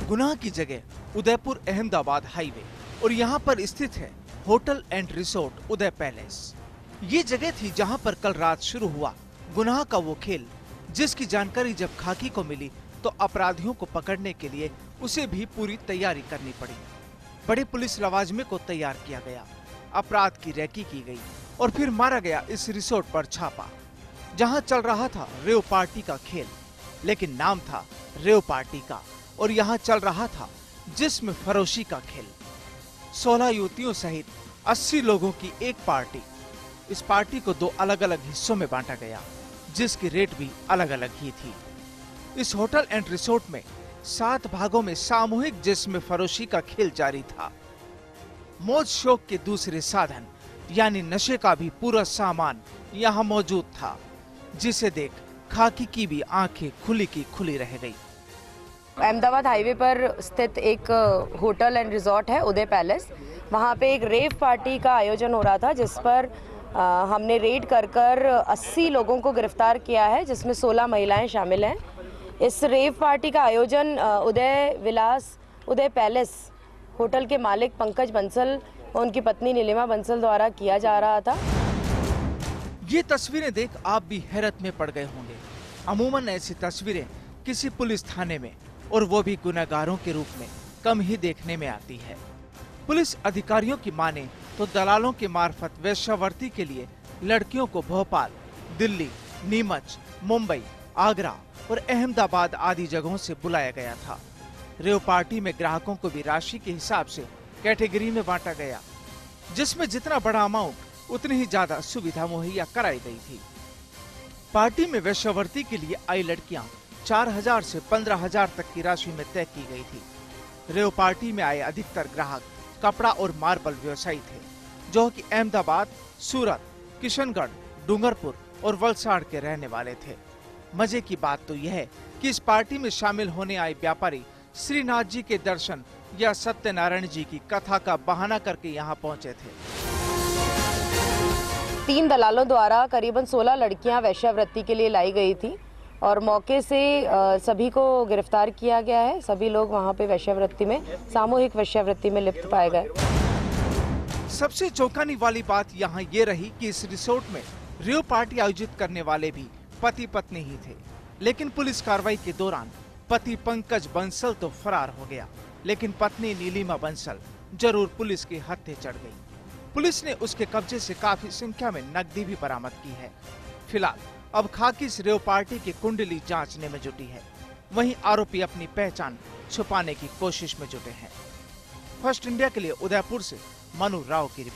गुनाह की जगह उदयपुर अहमदाबाद हाईवे और यहाँ पर स्थित है hotel and resort Uday palace. ये जगह थी जहाँ पर कल रात शुरू हुआ गुनाह का वो खेल, जिसकी जानकारी जब खाकी को मिली तो अपराधियों को पकड़ने के लिए उसे भी पूरी तैयारी करनी पड़ी। बड़े पुलिस लवाजमे को तैयार किया गया, अपराध की रैकी की गई और फिर मारा गया इस रिसोर्ट पर छापा, जहाँ चल रहा था रेव पार्टी का खेल, लेकिन नाम था रेव पार्टी का और यहाँ चल रहा था जिस्म फरोशी का खेल। 16 युवतियों सहित 80 लोगों की एक पार्टी। इस पार्टी को 2 अलग अलग हिस्सों में बांटा गया, जिसकी रेट भी अलग अलग ही थी। इस होटल एंड रिसोर्ट में 7 भागों में सामूहिक जिस्म फरोशी का खेल जारी था। मौज शौक के दूसरे साधन यानी नशे का भी पूरा सामान यहाँ मौजूद था, जिसे देख खाकी की भी आंखें खुली की खुली रह गई। अहमदाबाद हाईवे पर स्थित एक होटल एंड रिजॉर्ट है उदय पैलेस। वहाँ पे एक रेव पार्टी का आयोजन हो रहा था, जिस पर हमने रेड कर 80 लोगों को गिरफ्तार किया है, जिसमें 16 महिलाएं शामिल हैं। इस रेव पार्टी का आयोजन उदय विलास उदय पैलेस होटल के मालिक पंकज बंसल और उनकी पत्नी नीलिमा बंसल द्वारा किया जा रहा था। ये तस्वीरें देख आप भी हैरत में पड़ गए होंगे। अमूमन ऐसी तस्वीरें किसी पुलिस थाने में, और वो भी गुनहगारों के रूप में, कम ही देखने में आती है। पुलिस अधिकारियों की माने तो दलालों के मार्फत वेश्यावृत्ति के लिए लड़कियों को भोपाल, दिल्ली, नीमच, मुंबई, आगरा और अहमदाबाद आदि जगहों से बुलाया गया था। रेव पार्टी में ग्राहकों को भी राशि के हिसाब से कैटेगरी में बांटा गया, जिसमें जितना बड़ा अमाउंट उतनी ही ज्यादा सुविधा मुहैया कराई गई थी। पार्टी में वेश्यावृत्ति के लिए आई लड़कियां 4000 से 15000 तक की राशि में तय की गई थी। रेव पार्टी में आए अधिकतर ग्राहक कपड़ा और मार्बल व्यवसायी थे, जो कि अहमदाबाद, सूरत, किशनगढ़, डूंगरपुर और वलसाड़ के रहने वाले थे। मजे की बात तो यह है कि इस पार्टी में शामिल होने आए व्यापारी श्रीनाथ जी के दर्शन या सत्यनारायण जी की कथा का बहाना करके यहाँ पहुँचे थे। 3 दलालों द्वारा करीबन 16 लड़कियां वेश्यावृत्ति के लिए लाई गई थी और मौके से सभी को गिरफ्तार किया गया है। सभी लोग वहां पे वेश्यावृत्ति में, सामूहिक वेश्यावृत्ति में लिप्त पाए गए। सबसे चौंकाने वाली बात यहाँ ये रही कि इस रिसोर्ट में रेव पार्टी आयोजित करने वाले भी पति पत्नी ही थे, लेकिन पुलिस कार्रवाई के दौरान पति पंकज बंसल तो फरार हो गया, लेकिन पत्नी नीलिमा बंसल जरूर पुलिस के हत्थे चढ़ गई। पुलिस ने उसके कब्जे से काफी संख्या में नकदी भी बरामद की है। फिलहाल अब खाकी इस रेव पार्टी की कुंडली जांचने में जुटी है, वहीं आरोपी अपनी पहचान छुपाने की कोशिश में जुटे हैं। फर्स्ट इंडिया के लिए उदयपुर से मनु राव की रिपोर्ट।